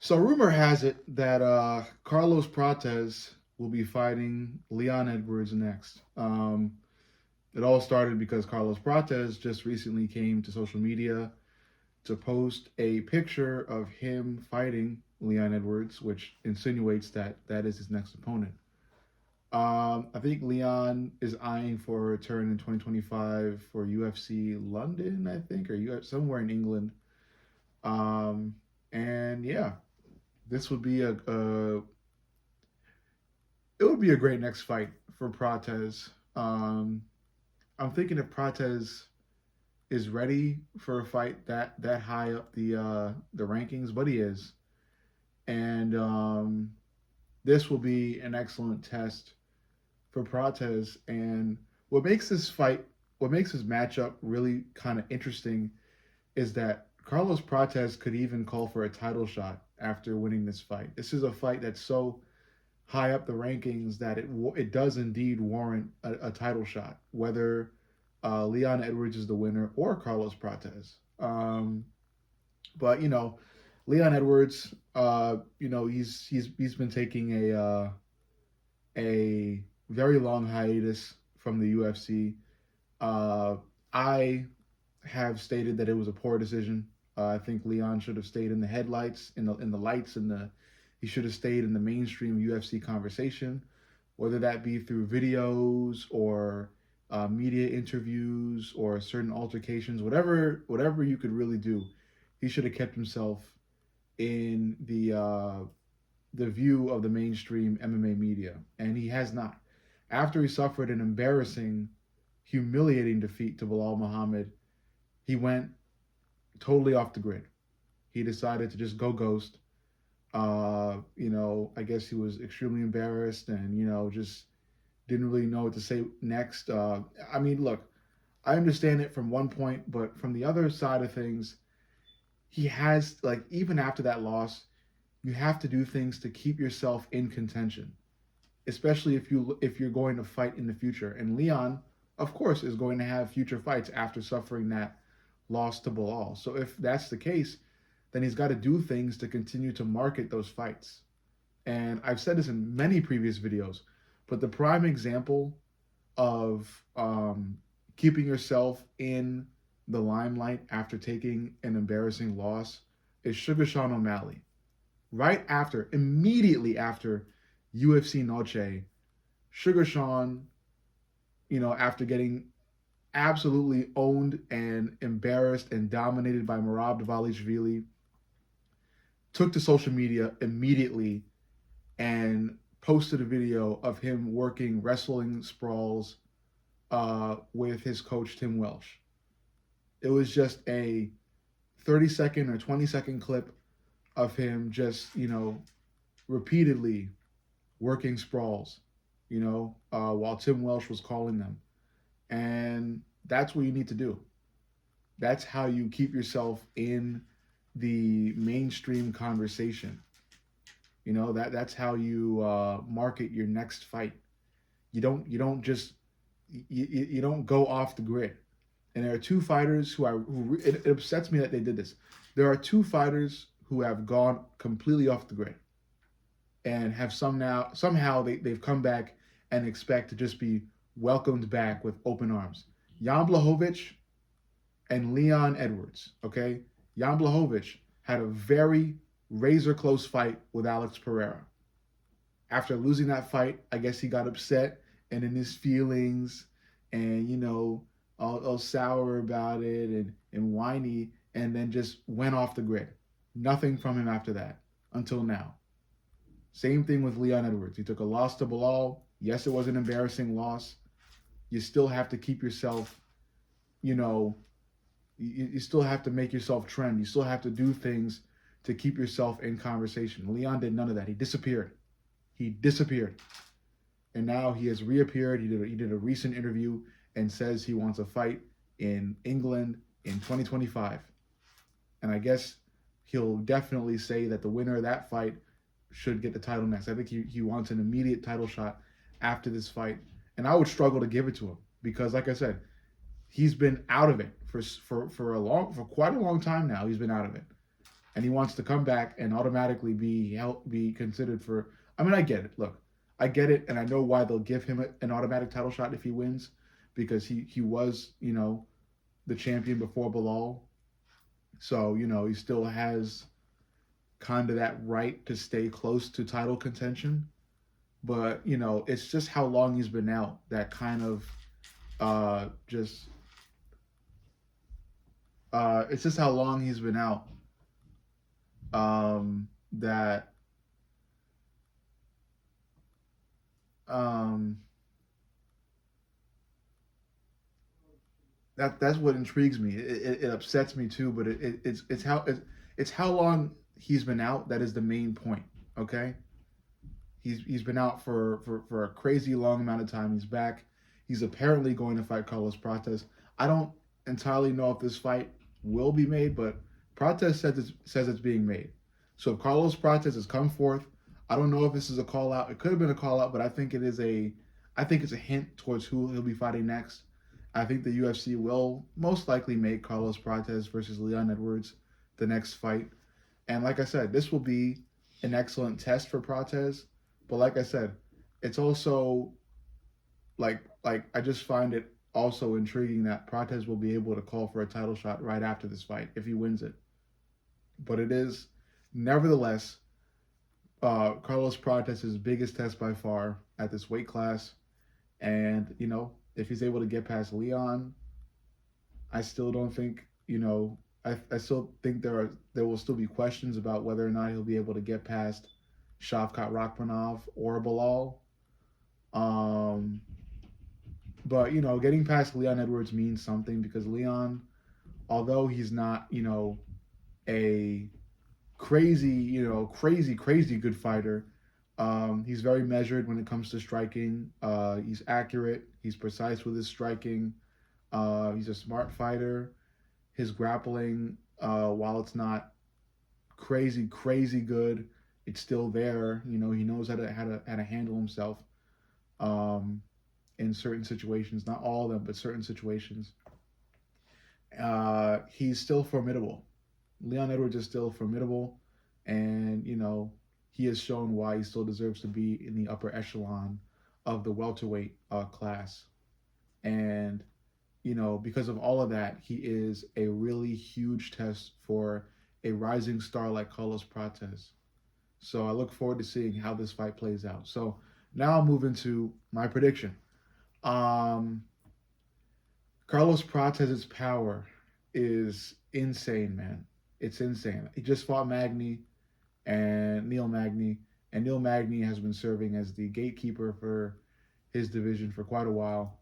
So rumor has it that Carlos Prates will be fighting Leon Edwards next. It all started because Carlos Prates just recently came to social media to post a picture of him fighting Leon Edwards, which insinuates that that is his next opponent. I think Leon is eyeing for a return in 2025 for UFC London, I think, or somewhere in England. Um, and yeah, this would be a it would be a great next fight for Prates. I'm thinking if Prates is ready for a fight that high up the rankings, but he is, and this will be an excellent test for Prates. And what makes this fight, what makes this matchup really kind of interesting, is that Carlos Prates could even call for a title shot after winning this fight. This is a fight that's so high up the rankings that it does indeed warrant a title shot, whether Leon Edwards is the winner or Carlos Prates. But Leon Edwards, he's been taking a very long hiatus from the UFC. I have stated that it was a poor decision. I think Leon should have stayed in the headlights, in the lights, he should have stayed in the mainstream UFC conversation, whether that be through videos or media interviews or certain altercations, whatever you could really do. He should have kept himself in the view of the mainstream MMA media, and he has not. After he suffered an embarrassing, humiliating defeat to Bilal Muhammad, he went totally off the grid. He decided to just go ghost. I guess he was extremely embarrassed and, just didn't really know what to say next. Look, I understand it from one point, but from the other side of things, he has, like, even after that loss, you have to do things to keep yourself in contention, especially if you're going to fight in the future. And Leon, of course, is going to have future fights after suffering that loss to Bilal. So if that's the case, then he's got to do things to continue to market those fights. And I've said this in many previous videos, but the prime example of keeping yourself in the limelight after taking an embarrassing loss is Sugar Sean O'Malley. Immediately after UFC Noche, Sugar Sean, after getting absolutely owned and embarrassed and dominated by Merab Dvalishvili, took to social media immediately and posted a video of him working wrestling sprawls with his coach, Tim Welsh. It was just a 30-second or 20-second clip of him just, repeatedly working sprawls, while Tim Welsh was calling them. And that's what you need to do. That's how you keep yourself in the mainstream conversation. That's how you market your next fight. You don't just you don't go off the grid. And there are two fighters it upsets me that they did this. There are two fighters who have gone completely off the grid and have somehow they've come back and expect to just be welcomed back with open arms. Jan Blachowicz and Leon Edwards. Okay, Jan Blachowicz had a very razor close fight with Alex Pereira. After losing that fight, I guess he got upset and in his feelings, and all sour about it and whiny, and then just went off the grid. Nothing from him after that until now. Same thing with Leon Edwards. He took a loss to Bilal. Yes, it was an embarrassing loss. You still have to keep yourself, you still have to make yourself trend. You still have to do things to keep yourself in conversation. Leon did none of that. He disappeared. And now he has reappeared. He did a recent interview and says he wants a fight in England in 2025. And I guess he'll definitely say that the winner of that fight should get the title next. I think he wants an immediate title shot after this fight. And I would struggle to give it to him because, like I said, he's been out of it for quite a long time now. He's been out of it. and he wants to come back and automatically be considered for. I mean, I get it. Look, I get it, and I know why they'll give him an automatic title shot if he wins, because he was the champion before Bilal, so he still has kind of that right to stay close to title contention. But it's just how long he's been out that kind of just it's just how long he's been out that um, that's what intrigues me. It upsets me too, but it's how long he's been out that is the main point. Okay, he's been out for a crazy long amount of time. He's back. He's apparently going to fight Carlos Prates. I don't entirely know if this fight will be made, but Prates says it's being made. So if Carlos Prates has come forth, I don't know if this is a call out. It could have been a call out, but I think it's a hint towards who he'll be fighting next. I think the UFC will most likely make Carlos Prates versus Leon Edwards the next fight. And like I said, this will be an excellent test for Prates. But like I said, it's also like I just find it also intriguing that Prates will be able to call for a title shot right after this fight if he wins it. But it is nevertheless Carlos Prates' biggest test by far at this weight class. And if he's able to get past Leon, I still don't think I still think there will still be questions about whether or not he'll be able to get past Shavkat Rakhmonov or Bilal. Um, but getting past Leon Edwards means something because Leon, although he's not a crazy good fighter, he's very measured when it comes to striking. He's accurate. He's precise with his striking. He's a smart fighter. His grappling, while it's not crazy good, it's still there. He knows how to handle himself in certain situations. Not all of them, but certain situations. He's still formidable. Leon Edwards is still formidable, and he has shown why he still deserves to be in the upper echelon of the welterweight class. And because of all of that, he is a really huge test for a rising star like Carlos Prates. So I look forward to seeing how this fight plays out. So now I'll move into my prediction. Um, Carlos Prates' power is insane, man. It's insane. He just fought Magny and Neil Magny, and Neil Magny has been serving as the gatekeeper for his division for quite a while.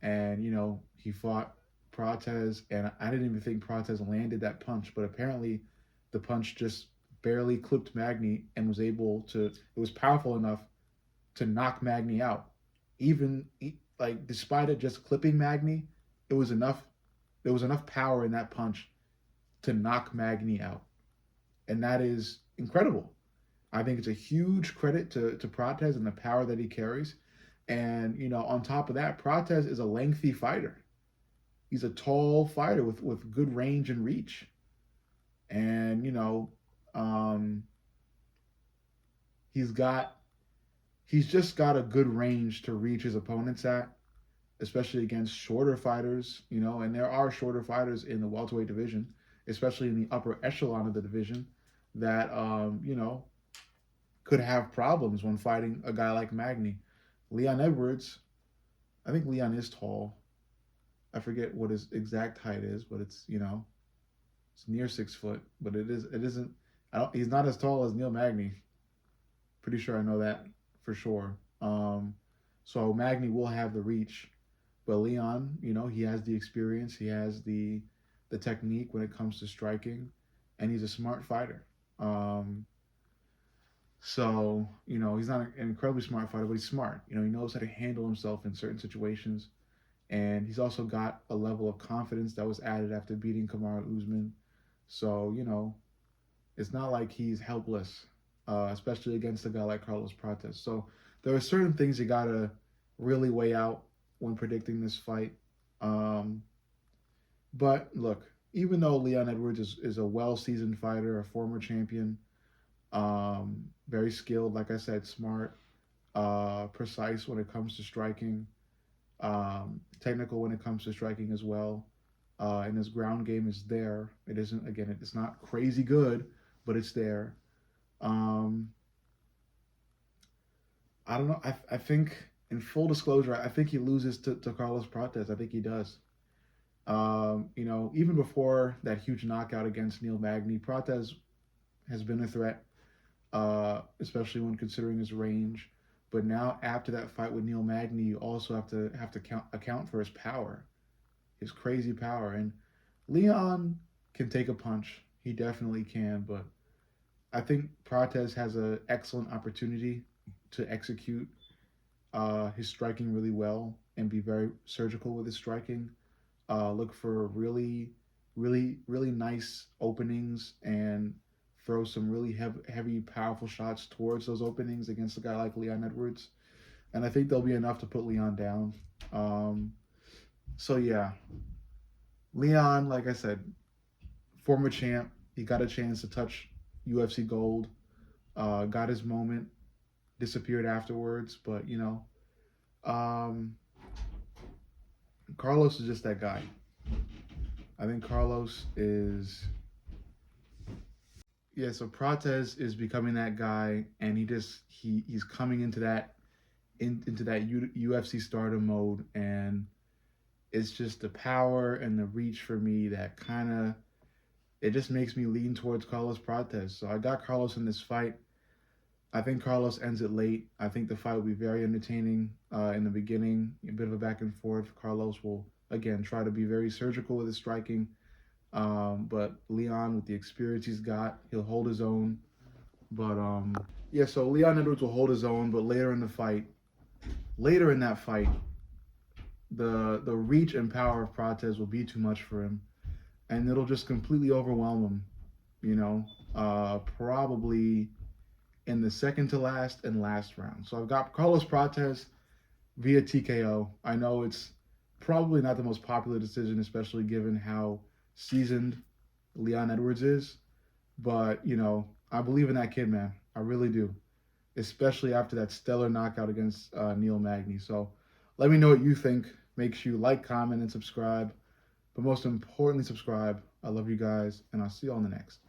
And he fought Prates, and I didn't even think Prates landed that punch, but apparently the punch just barely clipped Magny and was able to. It was powerful enough to knock Magny out. Even like despite it just clipping Magny, it was enough. There was enough power in that punch to knock Magny out, and that is incredible. I think it's a huge credit to Prates and the power that he carries. And on top of that, Prates is a lengthy fighter. He's a tall fighter with good range and reach. And um, he's got he's just got a good range to reach his opponents at, especially against shorter fighters. And there are shorter fighters in the welterweight division, especially in the upper echelon of the division, that could have problems when fighting a guy like Magny. Leon Edwards, I think Leon is tall. I forget what his exact height is, but it's near 6 foot. But it isn't. He's not as tall as Neil Magny. Pretty sure I know that for sure. So Magny will have the reach, but Leon, he has the experience. He has the technique when it comes to striking, and he's a smart fighter. So, he's not an incredibly smart fighter, but he's smart. He knows how to handle himself in certain situations. And he's also got a level of confidence that was added after beating Kamaru Usman. So, it's not like he's helpless, especially against a guy like Carlos Prates. So there are certain things you got to really weigh out when predicting this fight. But look, even though Leon Edwards is a well seasoned fighter, a former champion, very skilled, like I said, smart, precise when it comes to striking, technical when it comes to striking as well. And his ground game is there. It isn't, again, it's not crazy good, but it's there. Um, I don't know. I think, in full disclosure, I think he loses to Carlos Prates. I think he does. Even before that huge knockout against Neil Magny, Prates has been a threat, especially when considering his range. But now, after that fight with Neil Magny, you also have to account for his power, his crazy power. And Leon can take a punch. He definitely can. But I think Prates has an excellent opportunity to execute his striking really well and be very surgical with his striking. Look for really nice openings and throw some really heavy, powerful shots towards those openings against a guy like Leon Edwards. And I think there'll be enough to put Leon down. Um, so yeah, Leon, like I said, former champ. He got a chance to touch UFC gold. Got his moment. Disappeared afterwards, but um, Carlos is just that guy. I think Carlos is, yeah. So Prates is becoming that guy, and he's coming into into that UFC stardom mode, and it's just the power and the reach for me that kind of, it just makes me lean towards Carlos Prates. So I got Carlos in this fight. I think Carlos ends it late. I think the fight will be very entertaining in the beginning, a bit of a back and forth. Carlos will again try to be very surgical with his striking, but Leon, with the experience he's got, he'll hold his own. But yeah, so Leon Edwards will hold his own, but later in that fight, the reach and power of Prates will be too much for him, and it'll just completely overwhelm him. Probably in the second to last and last round. So I've got Carlos Prates via TKO. I know it's probably not the most popular decision, especially given how seasoned Leon Edwards is. But, I believe in that kid, man. I really do. Especially after that stellar knockout against Neil Magny. So let me know what you think. Make sure you like, comment, and subscribe. But most importantly, subscribe. I love you guys, and I'll see you on the next.